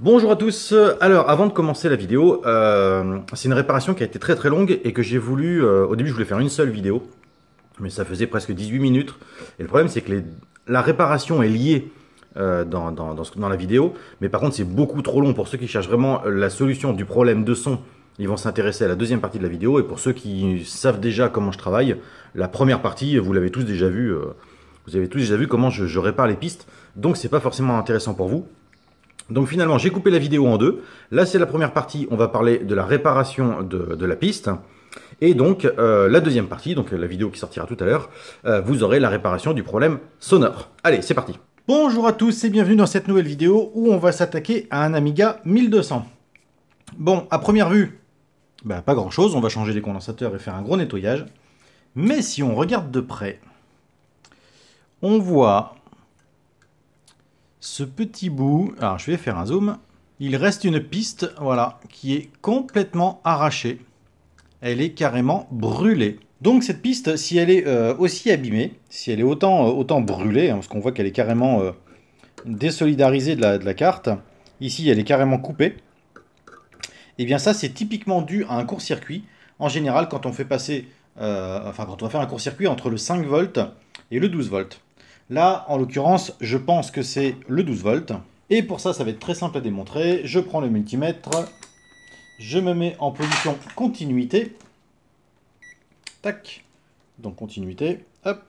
Bonjour à tous. Alors, avant de commencer la vidéo, c'est une réparation qui a été très très longue et que j'ai voulu. Au début, je voulais faire une seule vidéo, mais ça faisait presque 18 minutes. Et le problème, c'est que la réparation est liée dans la vidéo, mais par contre, c'est beaucoup trop long. Pour ceux qui cherchent vraiment la solution du problème de son, ils vont s'intéresser à la deuxième partie de la vidéo. Et pour ceux qui savent déjà comment je travaille, la première partie, vous l'avez tous déjà vu. Vous avez tous déjà vu comment je répare les pistes. Donc, c'est pas forcément intéressant pour vous. Donc finalement, j'ai coupé la vidéo en deux. Là, c'est la première partie, on va parler de la réparation de la piste. Et donc, la deuxième partie, donc la vidéo qui sortira tout à l'heure, vous aurez la réparation du problème sonore. Allez, c'est parti. Bonjour à tous et bienvenue dans cette nouvelle vidéo où on va s'attaquer à un Amiga 1200. Bon, à première vue, pas grand chose, on va changer les condensateurs et faire un gros nettoyage. Mais si on regarde de près, on voit ce petit bout, alors je vais faire un zoom, il reste une piste, voilà, qui est complètement arrachée. Elle est carrément brûlée. Donc cette piste, si elle est aussi abîmée, si elle est autant brûlée, hein, parce qu'on voit qu'elle est carrément désolidarisée de la carte, ici elle est carrément coupée, et bien ça c'est typiquement dû à un court-circuit. En général, quand on fait passer, quand on va faire un court-circuit entre le 5 volts et le 12 volts. Là, en l'occurrence, je pense que c'est le 12 volts. Et pour ça, ça va être très simple à démontrer. Je prends le multimètre, je me mets en position continuité. Tac. Donc continuité. Hop.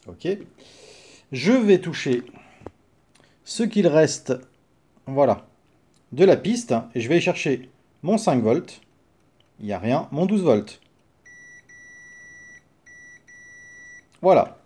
Ok. Je vais toucher ce qu'il reste, voilà, de la piste. Et je vais chercher mon 5 volts. Il n'y a rien. Mon 12 volts. Voilà.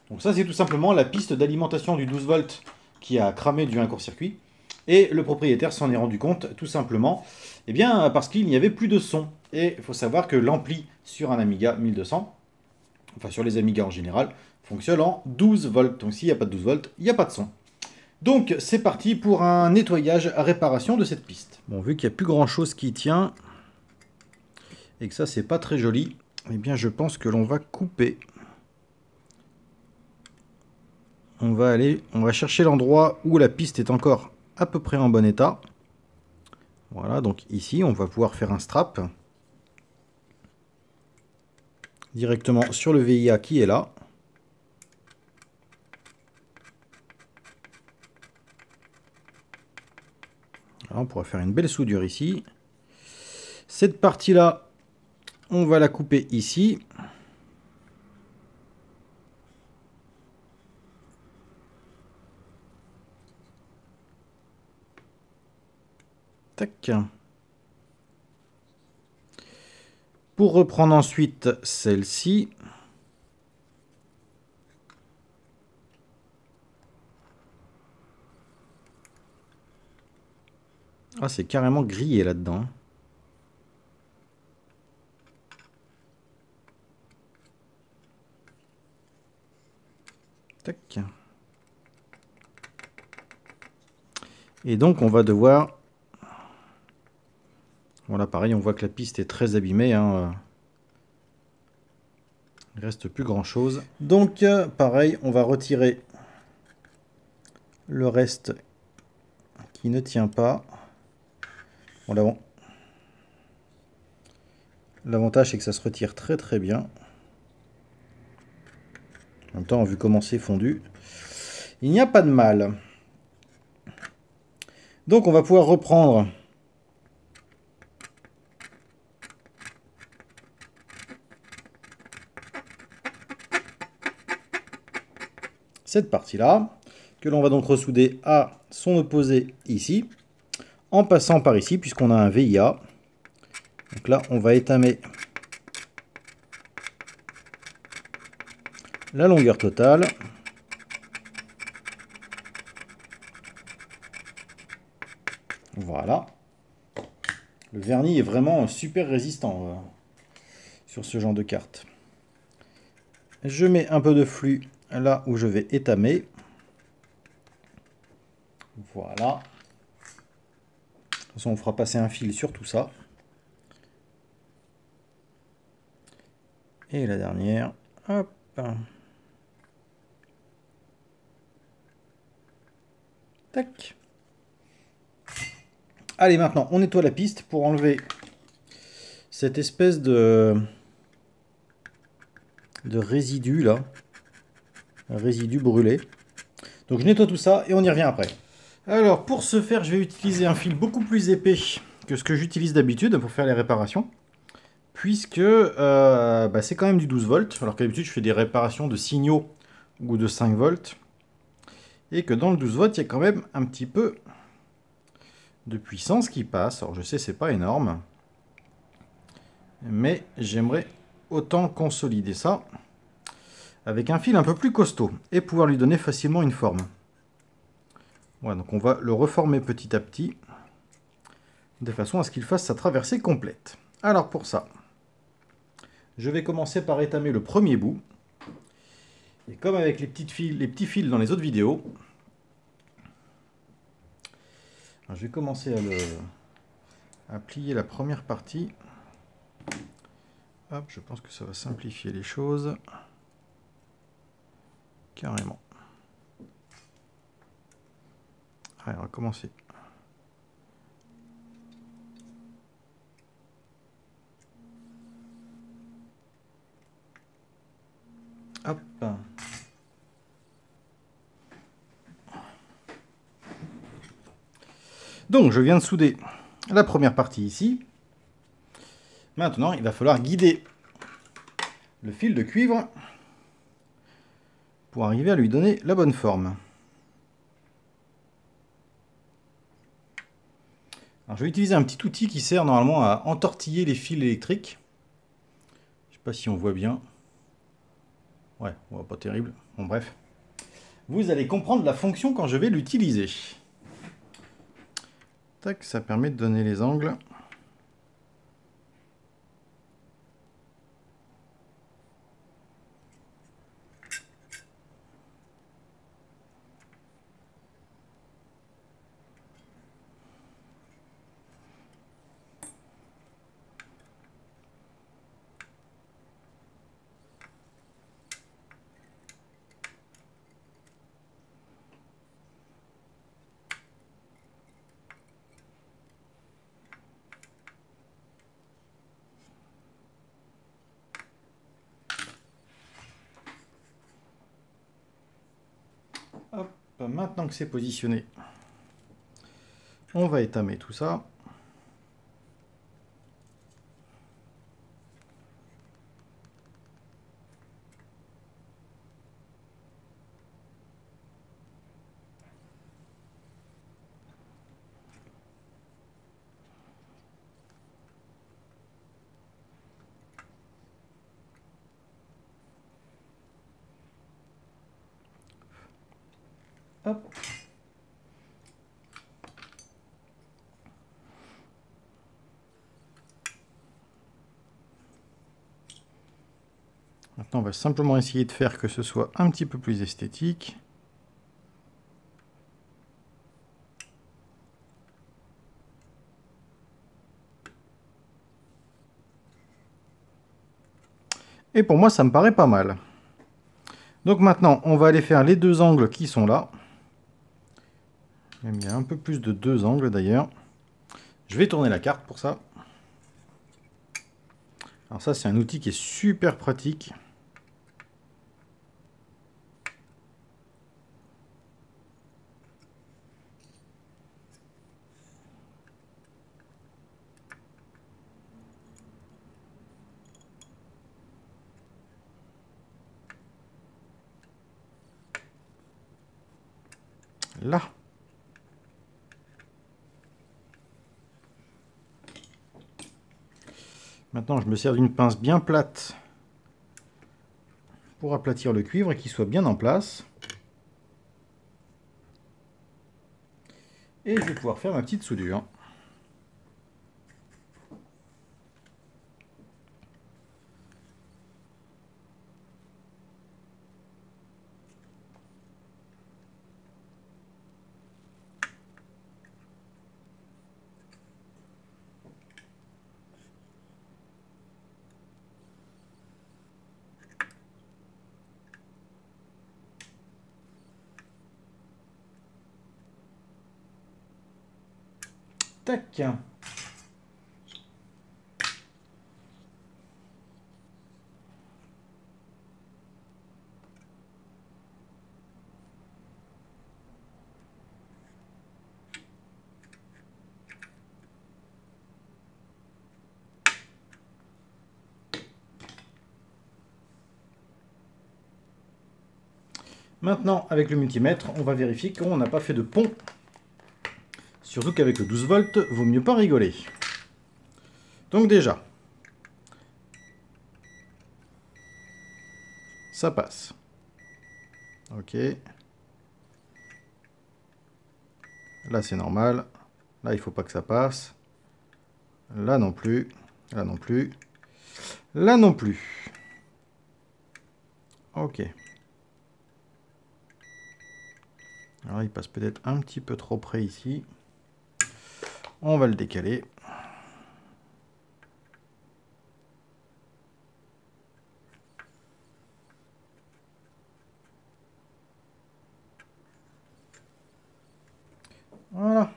Donc ça, c'est tout simplement la piste d'alimentation du 12 volts qui a cramé du un court-circuit. Et le propriétaire s'en est rendu compte, tout simplement, parce qu'il n'y avait plus de son. Et il faut savoir que l'ampli sur un Amiga 1200, enfin sur les Amigas en général, fonctionne en 12 volts. Donc s'il n'y a pas de 12 volts, il n'y a pas de son. Donc c'est parti pour un nettoyage à réparation de cette piste. Bon, vu qu'il n'y a plus grand chose qui tient, et que ça c'est pas très joli, eh bien je pense que l'on va couper. On va chercher l'endroit où la piste est encore à peu près en bon état. Voilà, donc ici, on va pouvoir faire un strap directement sur le VIA qui est là. Voilà, on pourra faire une belle soudure ici. Cette partie-là, on va la couper ici. Tac. Pour reprendre ensuite celle-ci. Ah, c'est carrément grillé là-dedans. Tac. Et donc, on va devoir... Voilà, pareil, on voit que la piste est très abîmée. Hein. Il ne reste plus grand-chose. Donc, pareil, on va retirer le reste qui ne tient pas. Bon, l'avantage, c'est que ça se retire très très bien. En même temps, vu comment c'est fondu, il n'y a pas de mal. Donc, on va pouvoir reprendre cette partie-là, que l'on va donc ressouder à son opposé ici, en passant par ici, puisqu'on a un VIA. Donc là, on va étamer la longueur totale. Voilà. Le vernis est vraiment super résistant sur ce genre de carte. Je mets un peu de flux là où je vais étamer. Voilà. De toute façon, on fera passer un fil sur tout ça. Et la dernière. Hop. Tac. Allez, maintenant, on nettoie la piste pour enlever cette espèce de résidu là. Un résidu brûlé. Donc je nettoie tout ça et on y revient après. Alors pour ce faire, je vais utiliser un fil beaucoup plus épais que ce que j'utilise d'habitude pour faire les réparations. Puisque c'est quand même du 12 volts, alors qu'à l'habitude je fais des réparations de signaux ou de 5 volts. Et que dans le 12 volts, il y a quand même un petit peu de puissance qui passe. Alors je sais, c'est pas énorme. Mais j'aimerais autant consolider ça avec un fil un peu plus costaud et pouvoir lui donner facilement une forme. Voilà, donc on va le reformer petit à petit de façon à ce qu'il fasse sa traversée complète. Alors pour ça, je vais commencer par étamer le premier bout. Et comme avec les petits fils dans les autres vidéos, je vais commencer à plier la première partie. Hop, je pense que ça va simplifier les choses. Carrément. Allez, on va commencer. Hop. Donc, je viens de souder la première partie ici. Maintenant, il va falloir guider le fil de cuivre pour arriver à lui donner la bonne forme. Alors, je vais utiliser un petit outil qui sert normalement à entortiller les fils électriques. Je ne sais pas si on voit bien. Ouais, on voit pas terrible. Bon, bref. Vous allez comprendre la fonction quand je vais l'utiliser. Tac, ça permet de donner les angles. Hop, maintenant que c'est positionné, on va étamer tout ça. Hop. Maintenant, on va simplement essayer de faire que ce soit un petit peu plus esthétique. Et pour moi, ça me paraît pas mal. Donc maintenant, on va aller faire les deux angles qui sont là. Même il y a un peu plus de deux angles d'ailleurs. Je vais tourner la carte pour ça. Alors ça, c'est un outil qui est super pratique. Là. Maintenant, je me sers d'une pince bien plate pour aplatir le cuivre et qu'il soit bien en place. Et je vais pouvoir faire ma petite soudure. Tac. Maintenant, avec le multimètre, on va vérifier qu'on n'a pas fait de pont. Surtout qu'avec le 12 volts, vaut mieux pas rigoler. Donc déjà, ça passe. Ok. Là, c'est normal. Là, il faut pas que ça passe. Là non plus. Là non plus. Là non plus. Ok. Alors, il passe peut-être un petit peu trop près ici. On va le décaler. Voilà.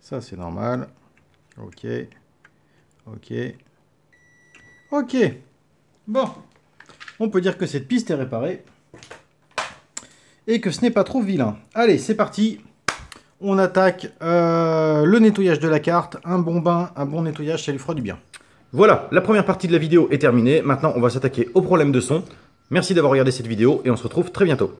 Ça, c'est normal. Ok. Ok. Ok. Bon. On peut dire que cette piste est réparée. Et que ce n'est pas trop vilain. Allez, c'est parti. On attaque le nettoyage de la carte. Un bon bain, un bon nettoyage, ça lui fera du bien. Voilà, la première partie de la vidéo est terminée. Maintenant, on va s'attaquer au problème de son. Merci d'avoir regardé cette vidéo et on se retrouve très bientôt.